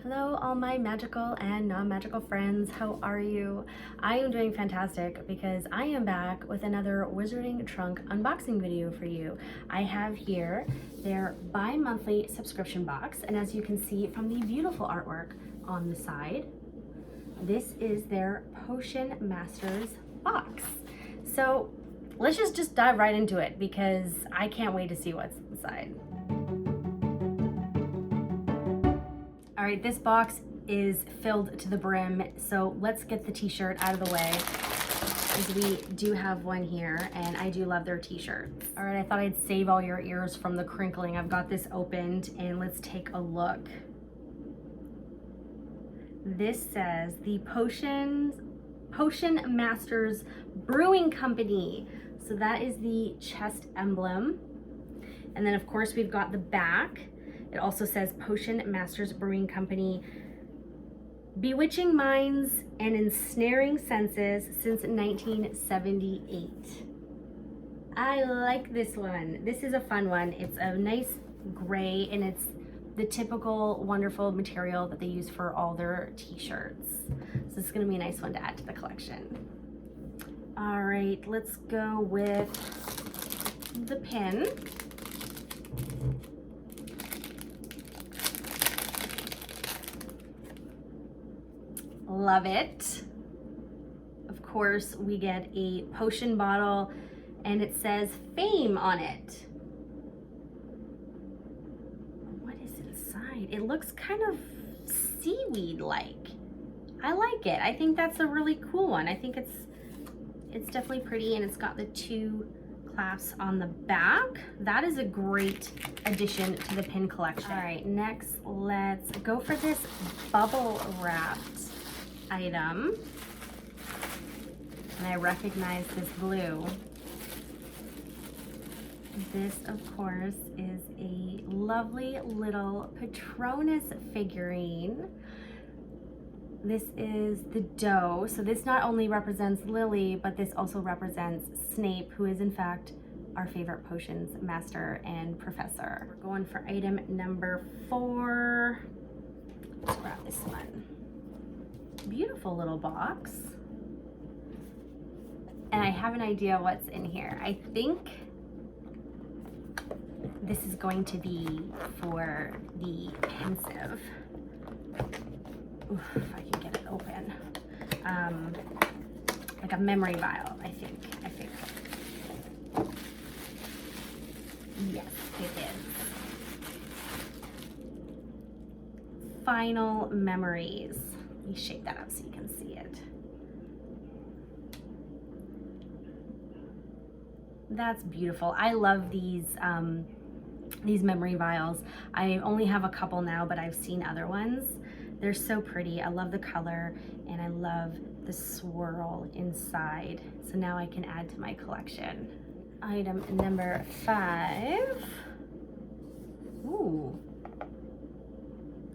Hello, all my magical and non-magical friends. How are you? I am doing fantastic because I am back with another Wizarding Trunk unboxing video for you. I have here their bi-monthly subscription box, and as you can see from the beautiful artwork on the side, this is their Potion Masters box. So let's just dive right into it because I can't wait to see what's inside. All right, this box is filled to the brim, so let's get the t-shirt out of the way, because we do have one here, and I do love their t-shirts. All right, I thought I'd save all your ears from the crinkling. I've got this opened, and let's take a look. This says the Potion Masters Brewing Company. So that is the chest emblem. And then of course we've got the back. It also says Potion Masters Brewing Company, bewitching minds and ensnaring senses since 1978. I like this one. This is a fun one. It's a nice gray, and it's the typical wonderful material that they use for all their t-shirts. So this is gonna be a nice one to add to the collection. All right, let's go with the pin. Love it. Of course, we get a potion bottle, and it says Fame on it. What is inside? It looks kind of seaweed-like. I like it. I think that's a really cool one. I think it's definitely pretty, and it's got the two clasps on the back. That is a great addition to the pin collection. All right, next let's go for this bubble wrapped item. And I recognize this blue. This, of course, is a lovely little Patronus figurine. This is the doe. So this not only represents Lily, but this also represents Snape, who is in fact our favorite potions master and professor. We're going for item number 4. Let's grab this one. Beautiful little box. And I have an idea what's in here. I think this is going to be for the pensive. Oof, if I can get it open. Like a memory vial, I think. Yes, it is. Final Memories. Let me shake that up so you can see it. That's beautiful. I love these memory vials. I only have a couple now, but I've seen other ones. They're so pretty. I love the color, and I love the swirl inside. So now I can add to my collection. Item number 5. Ooh.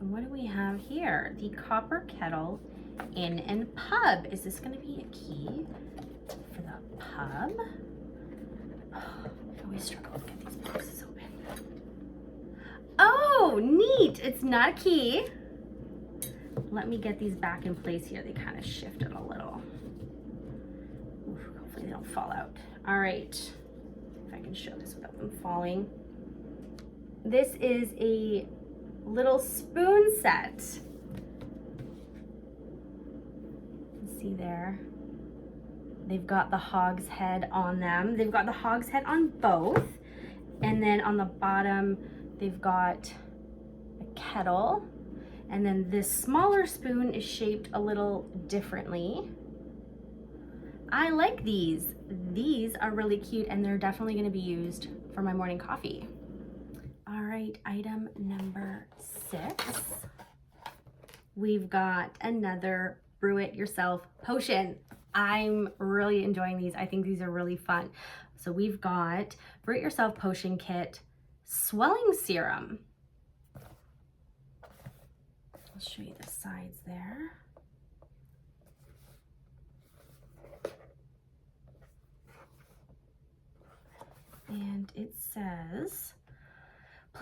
What do we have here? The Copper Kettle Inn and Pub. Is this going to be a key for the pub? Oh, I always struggle to get these boxes open. Oh, neat. It's not a key. Let me get these back in place here. They kind of shifted a little. Oof, hopefully they don't fall out. All right. If I can show this without them falling. This is a little spoon set. You can see there. They've got the hog's head on them. They've got the hog's head on both. And then on the bottom, they've got a kettle. And then this smaller spoon is shaped a little differently. I like these. These are really cute, and they're definitely going to be used for my morning coffee. All right, item number 6. We've got another brew it yourself potion. I'm really enjoying these. I think these are really fun. So we've got brew it yourself potion kit, swelling serum. I'll show you the sides there. And it says,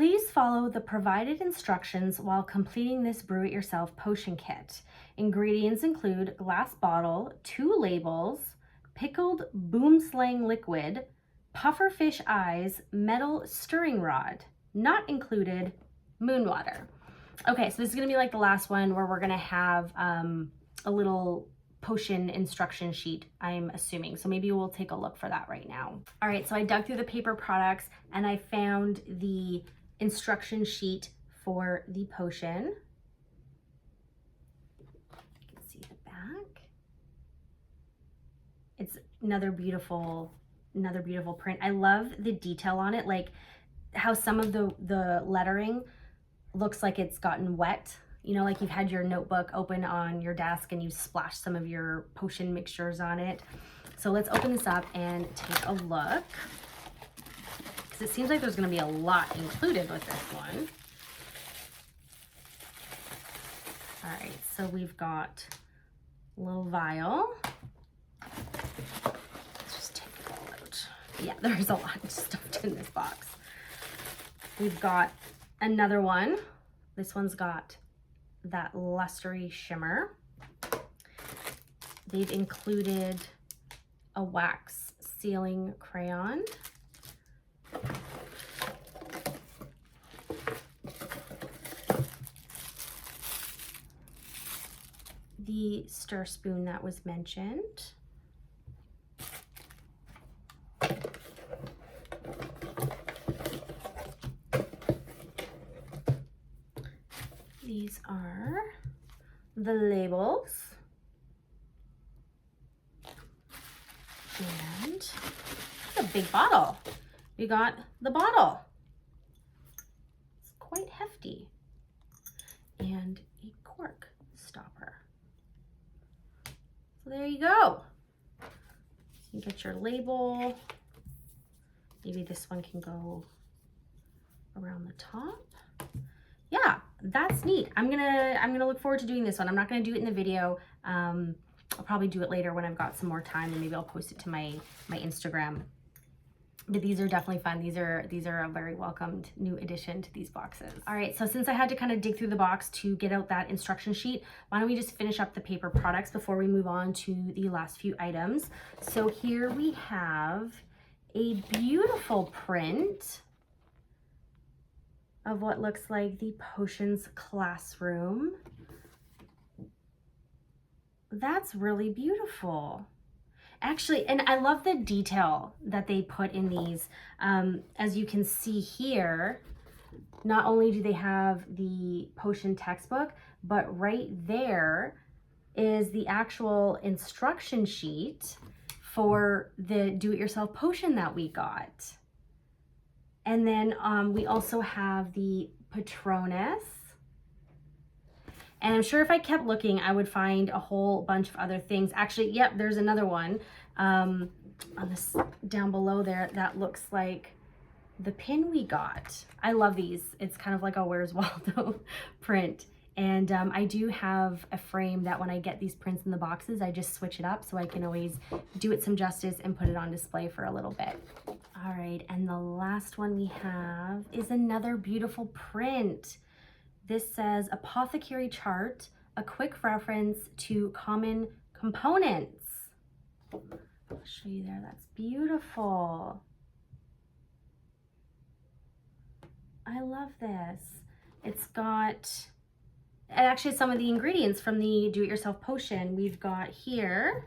Please follow the provided instructions while completing this brew-it-yourself potion kit. Ingredients include glass bottle, 2 labels, pickled boomslang liquid, pufferfish eyes, metal stirring rod. Not included, moon water. Okay, so this is gonna be like the last one where we're gonna have a little potion instruction sheet, I'm assuming. So maybe we'll take a look for that right now. All right, so I dug through the paper products and I found the instruction sheet for the potion. You can see the back. It's another beautiful print. I love the detail on it, like how some of the lettering looks like it's gotten wet. You know, like you've had your notebook open on your desk and you splashed some of your potion mixtures on it. So let's open this up and take a look, because it seems like there's going to be a lot included with this one. All right, so we've got a little vial. Let's just take it all out. Yeah, there's a lot stuffed in this box. We've got another one. This one's got that lustery shimmer. They've included a wax sealing crayon. The stir spoon that was mentioned. These are the labels. And a big bottle. We got the bottle. It's quite hefty. And a cork stopper. So there you go. So you get your label. Maybe this one can go around the top. Yeah, that's neat. I'm gonna look forward to doing this one. I'm not gonna do it in the video. I'll probably do it later when I've got some more time, and maybe I'll post it to my Instagram. But these are definitely fun. These are a very welcomed new addition to these boxes. All right, so since I had to kind of dig through the box to get out that instruction sheet, why don't we just finish up the paper products before we move on to the last few items. So here we have a beautiful print of what looks like the Potions classroom. That's really beautiful. Actually, and I love the detail that they put in these. As you can see here, not only do they have the potion textbook, but right there is the actual instruction sheet for the do-it-yourself potion that we got. And then we also have the Patronus. And I'm sure if I kept looking, I would find a whole bunch of other things. Actually, yep, there's another one on this down below there that looks like the pin we got. I love these. It's kind of like a Where's Waldo print. And I do have a frame that when I get these prints in the boxes, I just switch it up so I can always do it some justice and put it on display for a little bit. All right, and the last one we have is another beautiful print. This says Apothecary Chart, a quick reference to common components. I'll show you there, that's beautiful. I love this. It's got, and actually some of the ingredients from the do-it-yourself potion we've got here.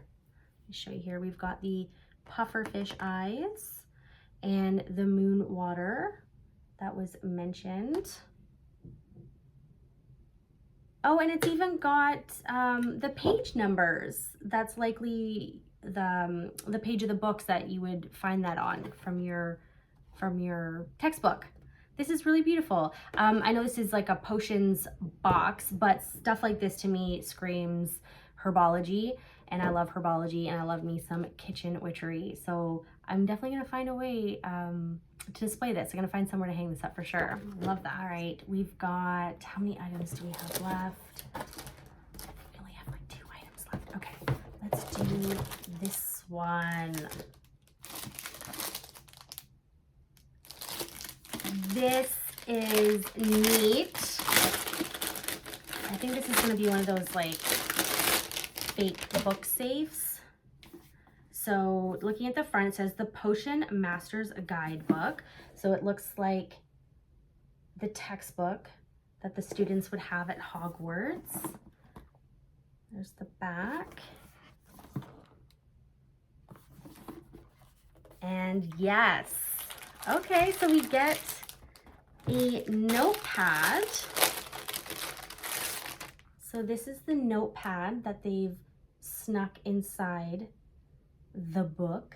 Let me show you here. We've got the pufferfish eyes and the moon water that was mentioned. Oh, and it's even got the page numbers. That's likely the page of the books that you would find that on from your textbook. This is really beautiful. I know this is like a potions box, but stuff like this to me screams herbology, and I love herbology, and I love me some kitchen witchery. So I'm definitely gonna find a way to display this. I'm gonna find somewhere to hang this up for sure. Love that. All right, we've got, how many items do we have left? We only have like 2 items left. Okay, let's do this one. This is neat. I think this is going to be one of those like fake book safes. So looking at the front, it says the Potion Masters Guidebook. So it looks like the textbook that the students would have at Hogwarts. There's the back. And yes, okay, so we get a notepad. So this is the notepad that they've snuck inside the book.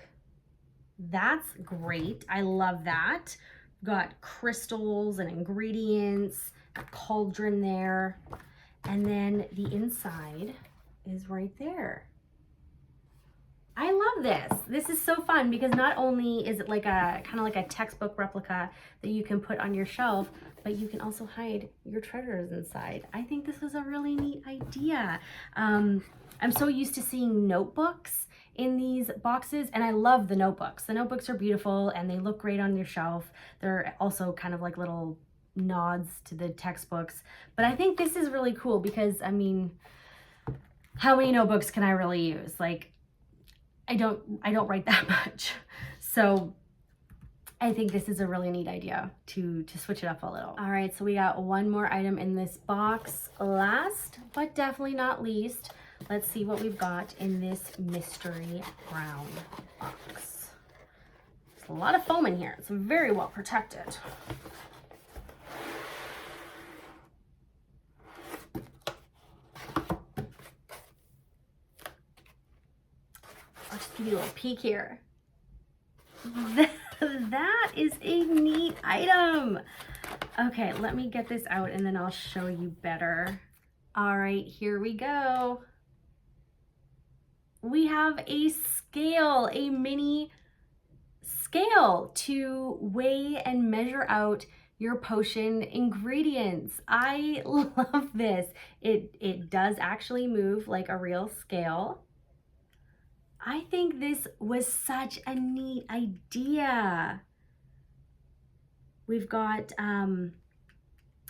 That's great. I love that. Got crystals and ingredients, a cauldron there, and then the inside is right there. I love this. This is so fun because not only is it like a kind of like a textbook replica that you can put on your shelf, but you can also hide your treasures inside. I think this is a really neat idea. I'm so used to seeing notebooks in these boxes, and I love the notebooks. The notebooks are beautiful and they look great on your shelf. They're also kind of like little nods to the textbooks. But I think this is really cool because, I mean, how many notebooks can I really use? Like, I don't write that much. So I think this is a really neat idea to switch it up a little. All right, so we got one more item in this box. Last, but definitely not least, let's see what we've got in this mystery brown box. There's a lot of foam in here. It's very well protected. I'll just give you a little peek here. That is a neat item. Okay, let me get this out and then I'll show you better. All right, here we go. We have a scale, a mini scale to weigh and measure out your potion ingredients. I love this. It does actually move like a real scale. I think this was such a neat idea. We've got,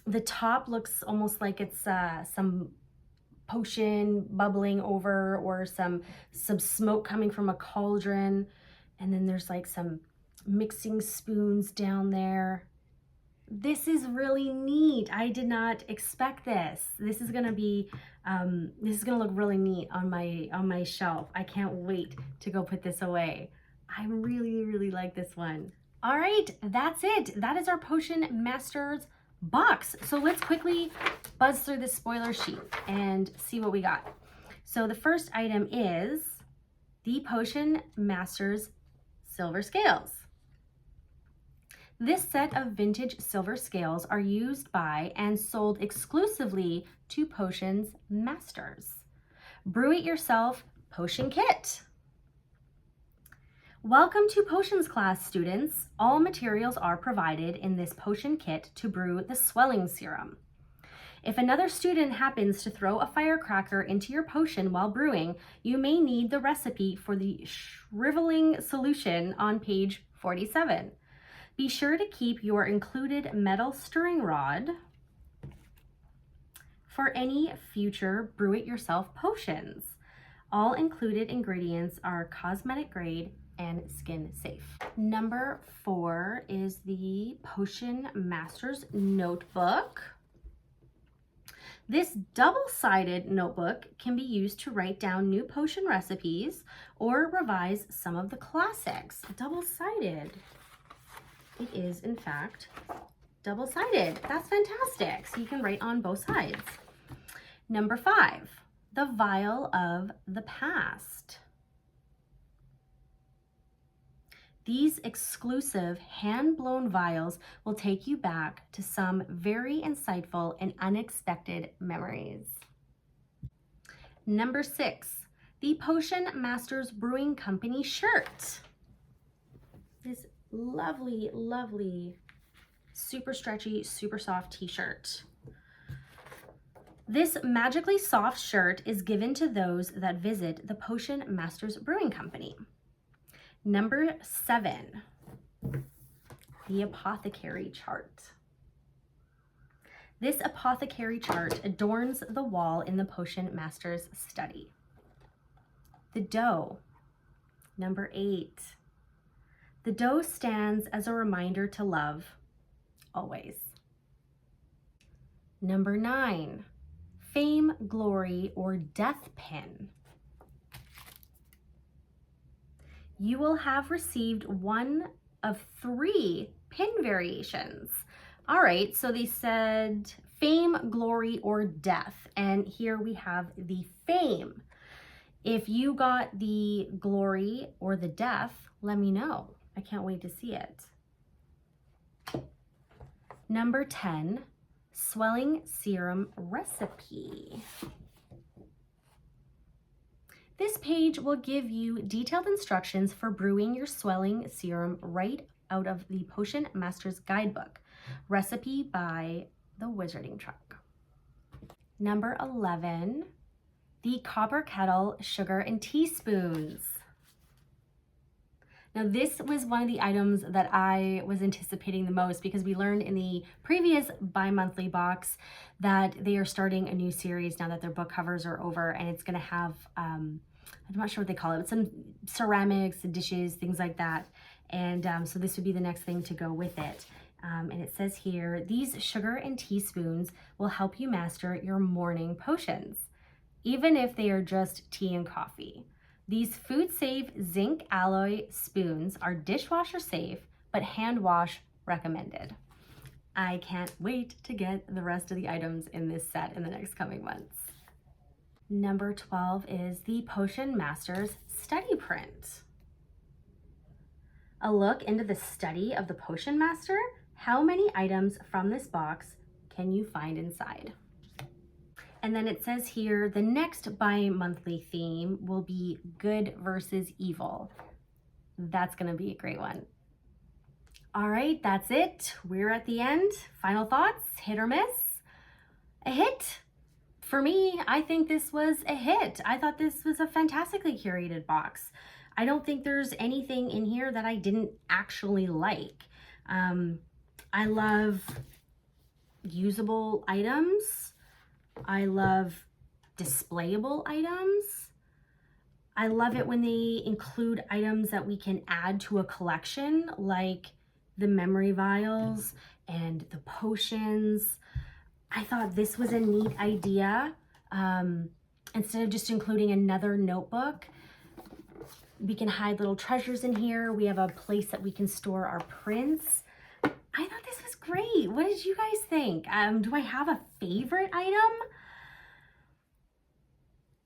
the top looks almost like it's some potion bubbling over or some smoke coming from a cauldron. And then there's like some mixing spoons down there. This is really neat. I did not expect this. This is gonna be, this is gonna look really neat on my shelf. I can't wait to go put this away. I really, really like this one. All right, that's it. That is our Potion Masters box. So let's quickly buzz through the spoiler sheet and see what we got. So the first item is the Potion Masters silver scales. This set of vintage silver scales are used by and sold exclusively to potions masters. Brew it yourself potion kit. Welcome to potions class, students. All materials are provided in this potion kit to brew the swelling serum. If another student happens to throw a firecracker into your potion while brewing, you may need the recipe for the shriveling solution on page 47. Be sure to keep your included metal stirring rod for any future brew-it-yourself potions. All included ingredients are cosmetic grade and skin safe. Number 4 is the Potion Masters Notebook. This double-sided notebook can be used to write down new potion recipes or revise some of the classics. Double-sided. It is, in fact, double-sided. That's fantastic. So you can write on both sides. Number 5, the Vial of the Past. These exclusive hand-blown vials will take you back to some very insightful and unexpected memories. Number 6, the Potion Masters Brewing Company shirt. This lovely, lovely, super stretchy, super soft t-shirt. This magically soft shirt is given to those that visit the Potion Masters Brewing Company. Number 7, the Apothecary chart. This apothecary chart adorns the wall in the Potion Master's study. The doe, number 8. The doe stands as a reminder to love, always. Number 9, fame, glory, or death pin. You will have received one of 3 pin variations. All right, so they said fame, glory, or death. And here we have the fame. If you got the glory or the death, let me know. I can't wait to see it. Number 10, swelling serum recipe. This page will give you detailed instructions for brewing your swelling serum right out of the Potion Master's Guidebook. Recipe by the Wizarding Truck. Number 11, the copper kettle, sugar, and teaspoons. Now this was one of the items that I was anticipating the most because we learned in the previous bi-monthly box that they are starting a new series now that their book covers are over, and it's gonna have, I'm not sure what they call it, but some ceramics, dishes, things like that. And so this would be the next thing to go with it. And it says here, these sugar and teaspoons will help you master your morning potions, even if they are just tea and coffee. These food-safe zinc alloy spoons are dishwasher safe, but hand wash recommended. I can't wait to get the rest of the items in this set in the next coming months. Number 12 is the Potion Master's Study Print. A look into the study of the Potion Master. How many items from this box can you find inside? And then it says here, the next bi-monthly theme will be good versus evil. That's gonna be a great one. All right, that's it. We're at the end. Final thoughts, hit or miss? A hit. For me, I think this was a hit. I thought this was a fantastically curated box. I don't think there's anything in here that I didn't actually like. I love usable items. I love displayable items. I love it when they include items that we can add to a collection, like the memory vials and the potions. I thought this was a neat idea. Instead of just including another notebook, we can hide little treasures in here. We have a place that we can store our prints. I thought this was great. What did you guys think? Do I have a favorite item?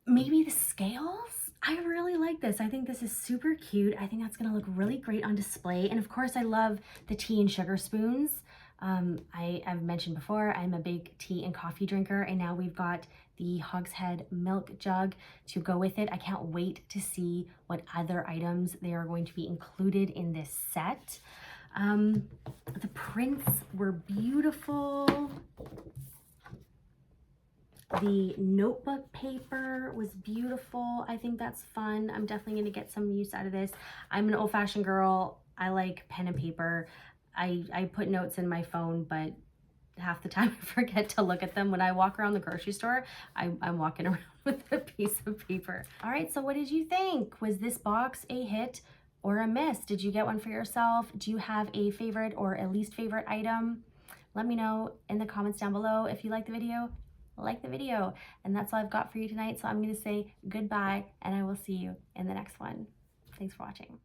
Maybe the scales? I really like this. I think this is super cute. I think that's gonna look really great on display. And of course, I love the tea and sugar spoons. I've mentioned before, I'm a big tea and coffee drinker, and now we've got the Hogshead milk jug to go with it. I can't wait to see what other items they are going to be included in this set. The prints were beautiful. The notebook paper was beautiful. I think that's fun. I'm definitely going to get some use out of this. I'm an old-fashioned girl. I like pen and paper. I put notes in my phone, but half the time I forget to look at them. When I walk around the grocery store, I'm walking around with a piece of paper. All right, so what did you think? Was this box a hit or a miss? Did you get one for yourself? Do you have a favorite or a least favorite item? Let me know in the comments down below. If you like the video, like the video. And that's all I've got for you tonight. So I'm going to say goodbye, and I will see you in the next one. Thanks for watching.